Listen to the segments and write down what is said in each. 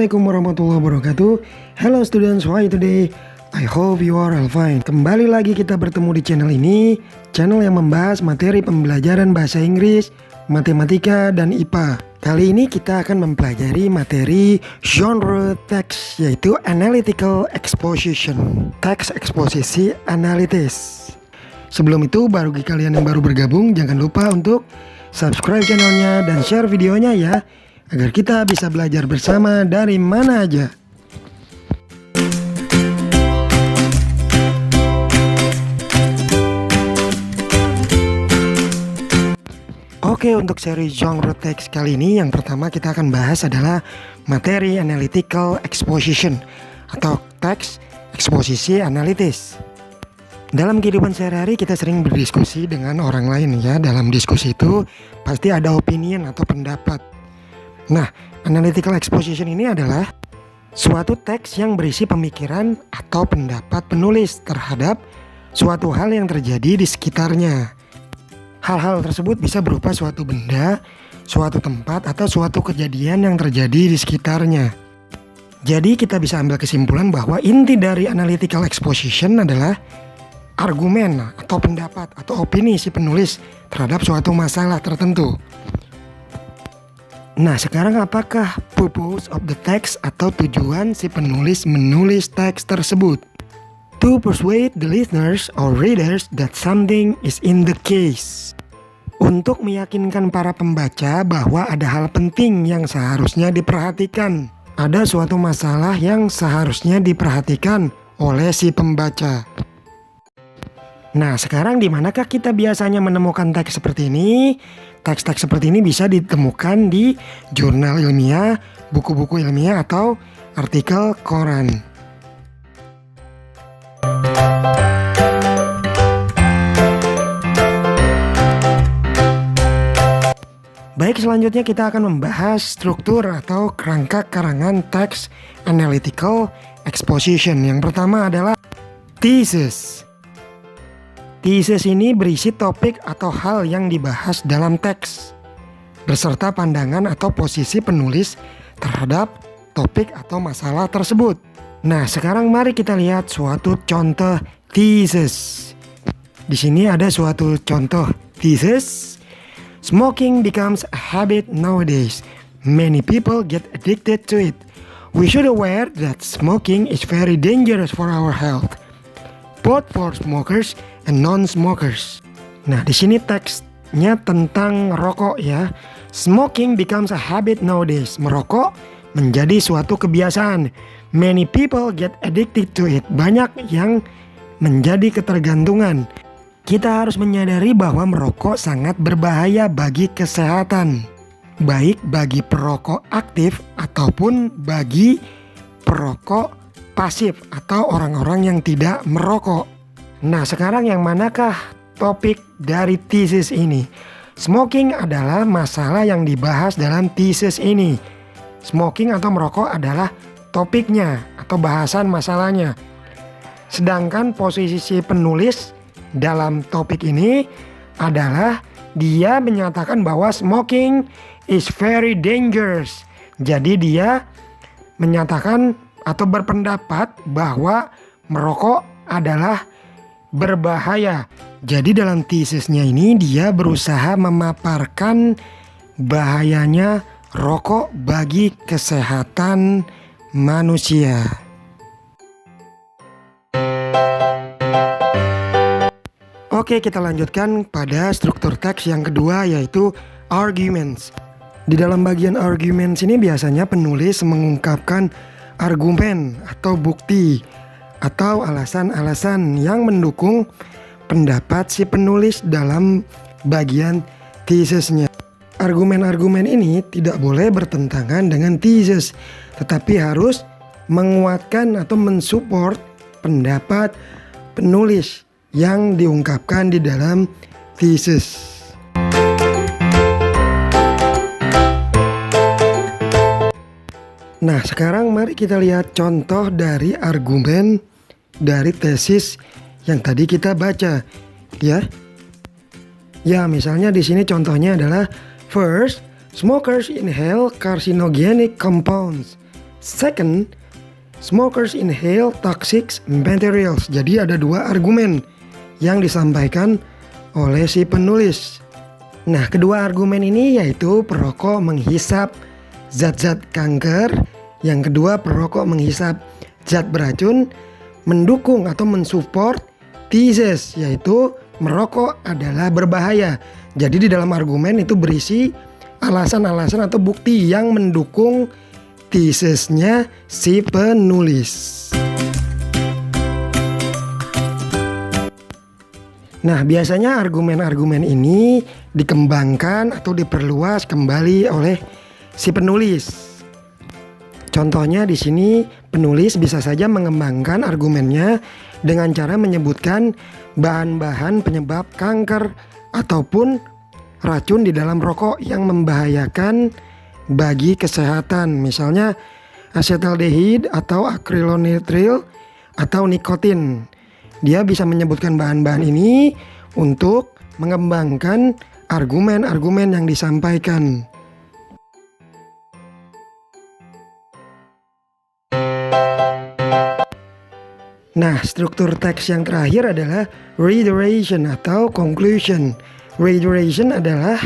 Assalamualaikum warahmatullahi wabarakatuh. Hello students, how are you today? I hope you are all fine. Kembali lagi kita bertemu di channel ini, channel yang membahas materi pembelajaran bahasa Inggris, matematika, dan IPA. Kali ini kita akan mempelajari materi genre text, yaitu analytical exposition, teks eksposisi analitis. Sebelum itu, bagi kalian yang baru bergabung, jangan lupa untuk subscribe channelnya dan share videonya ya, agar kita bisa belajar bersama dari mana aja. Oke, untuk seri genre text kali ini yang pertama kita akan bahas adalah materi analytical exposition atau teks eksposisi analitis. Dalam kehidupan sehari-hari kita sering berdiskusi dengan orang lain ya. Dalam diskusi itu pasti ada opinion atau pendapat. Nah, analytical exposition ini adalah suatu teks yang berisi pemikiran atau pendapat penulis terhadap suatu hal yang terjadi di sekitarnya. Hal-hal tersebut bisa berupa suatu benda, suatu tempat, atau suatu kejadian yang terjadi di sekitarnya. Jadi kita bisa ambil kesimpulan bahwa inti dari analytical exposition adalah argumen atau pendapat atau opini si penulis terhadap suatu masalah tertentu. Nah, sekarang apakah purpose of the text atau tujuan si penulis menulis teks tersebut? To persuade the listeners or readers that something is in the case. Untuk meyakinkan para pembaca bahwa ada hal penting yang seharusnya diperhatikan. Ada suatu masalah yang seharusnya diperhatikan oleh si pembaca. Nah, sekarang di manakah kita biasanya menemukan teks seperti ini? Teks-teks seperti ini bisa ditemukan di jurnal ilmiah, buku-buku ilmiah, atau artikel koran. Baik, selanjutnya kita akan membahas struktur atau kerangka karangan teks analytical exposition. Yang pertama adalah thesis. Thesis ini berisi topik atau hal yang dibahas dalam teks, beserta pandangan atau posisi penulis terhadap topik atau masalah tersebut. Nah, sekarang mari kita lihat suatu contoh thesis. Di sini ada suatu contoh thesis. Smoking becomes a habit nowadays. Many people get addicted to it. We should aware that smoking is very dangerous for our health, both for smokers and non-smokers. Nah, di sini teksnya tentang rokok ya. Smoking becomes a habit nowadays. Merokok menjadi suatu kebiasaan. Many people get addicted to it. Banyak yang menjadi ketergantungan. Kita harus menyadari bahwa merokok sangat berbahaya bagi kesehatan, baik bagi perokok aktif ataupun bagi perokok pasif atau orang-orang yang tidak merokok. Nah, sekarang yang manakah topik dari thesis ini? Smoking adalah masalah yang dibahas dalam thesis ini. Smoking atau merokok adalah topiknya atau bahasan masalahnya. Sedangkan posisi penulis dalam topik ini adalah dia menyatakan bahwa smoking is very dangerous. Jadi dia menyatakan atau berpendapat bahwa merokok adalah berbahaya. Jadi dalam tesisnya ini dia berusaha memaparkan bahayanya rokok bagi kesehatan manusia. Oke, kita lanjutkan pada struktur teks yang kedua, yaitu arguments. Di dalam bagian arguments ini biasanya penulis mengungkapkan argumen atau bukti atau alasan-alasan yang mendukung pendapat si penulis dalam bagian tesisnya. Argumen-argumen ini tidak boleh bertentangan dengan thesis, tetapi harus menguatkan atau mensupport pendapat penulis yang diungkapkan di dalam thesis. Nah, sekarang mari kita lihat contoh dari argumen dari tesis yang tadi kita baca, ya. Ya, misalnya di sini contohnya adalah first, smokers inhale carcinogenic compounds. Second, smokers inhale toxic materials. Jadi ada dua argumen yang disampaikan oleh si penulis. Nah, kedua argumen ini yaitu perokok menghisap zat-zat kanker, yang kedua perokok menghisap zat beracun, mendukung atau mensupport thesis, yaitu merokok adalah berbahaya. Jadi di dalam argumen itu berisi alasan-alasan atau bukti yang mendukung tesisnya si penulis. Nah, biasanya argumen-argumen ini dikembangkan atau diperluas kembali oleh si penulis. Contohnya di sini penulis bisa saja mengembangkan argumennya dengan cara menyebutkan bahan-bahan penyebab kanker ataupun racun di dalam rokok yang membahayakan bagi kesehatan. Misalnya asetaldehid atau akrilonitril atau nikotin. Dia bisa menyebutkan bahan-bahan ini untuk mengembangkan argumen-argumen yang disampaikan. Nah, struktur teks yang terakhir adalah reiteration atau conclusion. Reiteration adalah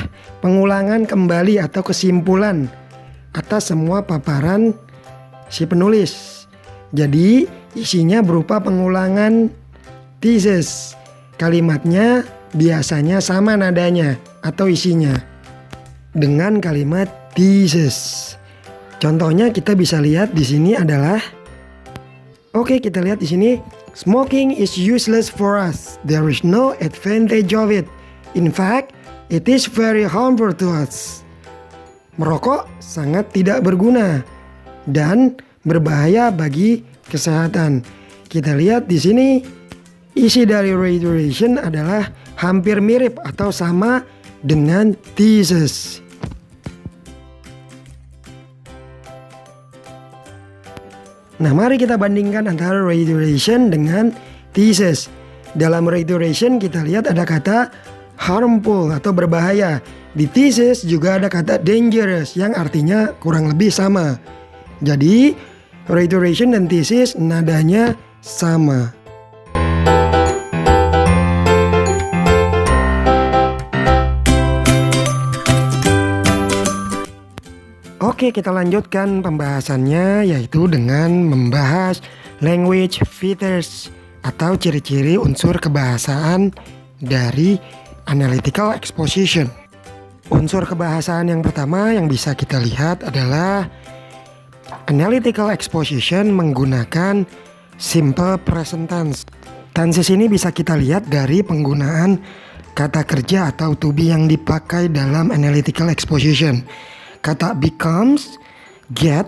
pengulangan kembali atau kesimpulan atas semua paparan si penulis. Jadi, isinya berupa pengulangan thesis. Kalimatnya biasanya sama nadanya atau isinya dengan kalimat thesis. Contohnya kita bisa lihat di sini adalah kita lihat di sini. Smoking is useless for us. There is no advantage of it. In fact, it is very harmful to us. Merokok sangat tidak berguna dan berbahaya bagi kesehatan. Kita lihat di sini isi dari reiteration adalah hampir mirip atau sama dengan thesis. Nah, mari kita bandingkan antara reiteration dengan thesis. Dalam reiteration kita lihat ada kata harmful atau berbahaya. Di thesis juga ada kata dangerous yang artinya kurang lebih sama. Jadi, reiteration dan thesis nadanya sama. Kita lanjutkan pembahasannya, yaitu dengan membahas language features atau ciri-ciri unsur kebahasaan dari analytical exposition. Unsur kebahasaan yang pertama yang bisa kita lihat adalah analytical exposition menggunakan simple present tense. Tenses ini bisa kita lihat dari penggunaan kata kerja atau to be yang dipakai dalam analytical exposition. Kata becomes, get,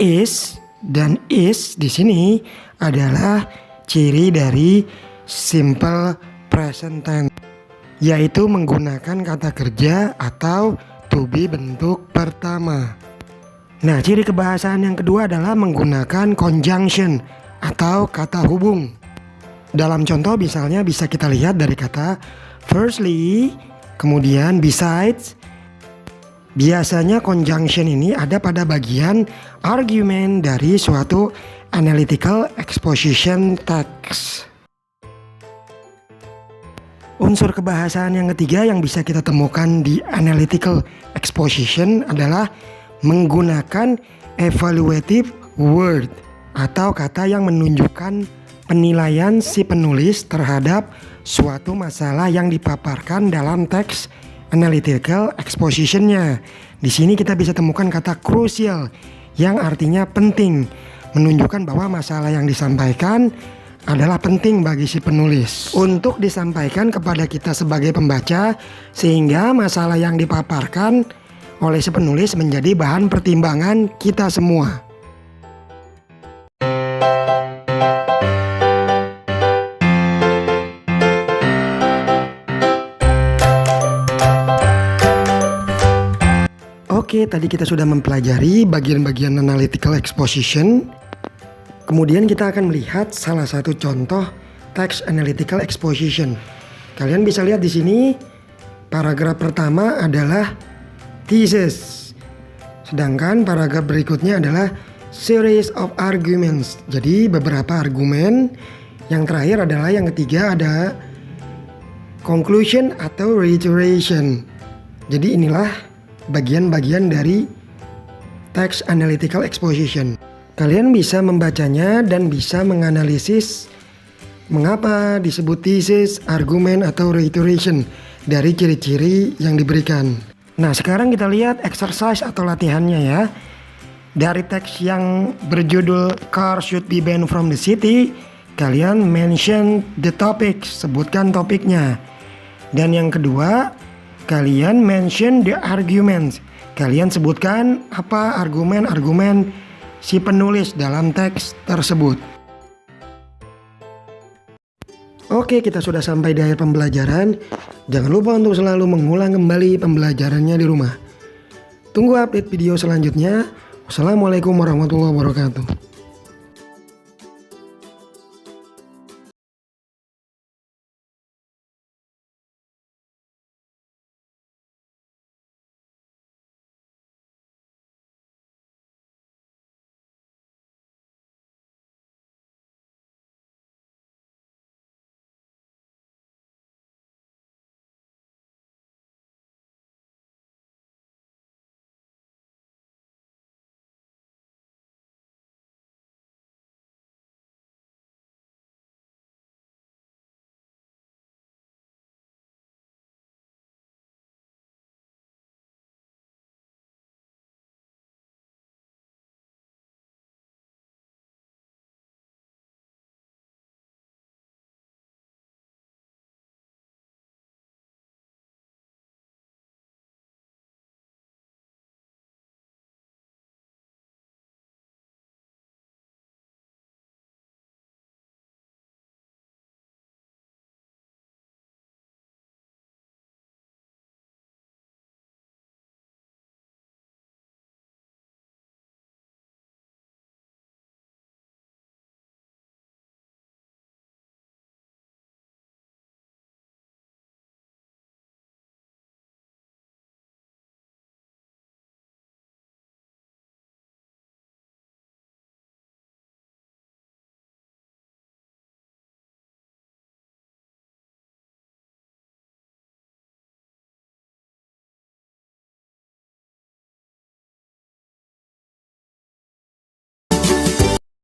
is, dan is di sini adalah ciri dari simple present tense, yaitu menggunakan kata kerja atau to be bentuk pertama. Nah, ciri kebahasaan yang kedua adalah menggunakan conjunction atau kata hubung. Dalam contoh misalnya bisa kita lihat dari kata firstly, kemudian besides. Biasanya conjunction ini ada pada bagian argumen dari suatu analytical exposition text. Unsur kebahasaan yang ketiga yang bisa kita temukan di analytical exposition adalah menggunakan evaluative word atau kata yang menunjukkan penilaian si penulis terhadap suatu masalah yang dipaparkan dalam teks analytical exposition-nya. Di sini kita bisa temukan kata crucial yang artinya penting, menunjukkan bahwa masalah yang disampaikan adalah penting bagi si penulis untuk disampaikan kepada kita sebagai pembaca, sehingga masalah yang dipaparkan oleh si penulis menjadi bahan pertimbangan kita semua. Tadi kita sudah mempelajari bagian-bagian analytical exposition. Kemudian kita akan melihat salah satu contoh text analytical exposition. Kalian bisa lihat di sini paragraf pertama adalah thesis, sedangkan paragraf berikutnya adalah series of arguments. Jadi beberapa argumen. Yang terakhir adalah yang ketiga ada conclusion atau reiteration. Jadi inilah bagian-bagian dari text analytical exposition. Kalian bisa membacanya dan bisa menganalisis mengapa disebut thesis, argumen, atau reiteration dari ciri-ciri yang diberikan. Nah, sekarang kita lihat exercise atau latihannya ya. Dari teks yang berjudul Car should be banned from the city, kalian mention the topic, sebutkan topiknya. Dan yang kedua, kalian mention the arguments. Kalian sebutkan apa argumen-argumen si penulis dalam teks tersebut. Oke, kita sudah sampai di akhir pembelajaran. Jangan lupa untuk selalu mengulang kembali pembelajarannya di rumah. Tunggu update video selanjutnya. Wassalamualaikum warahmatullahi wabarakatuh.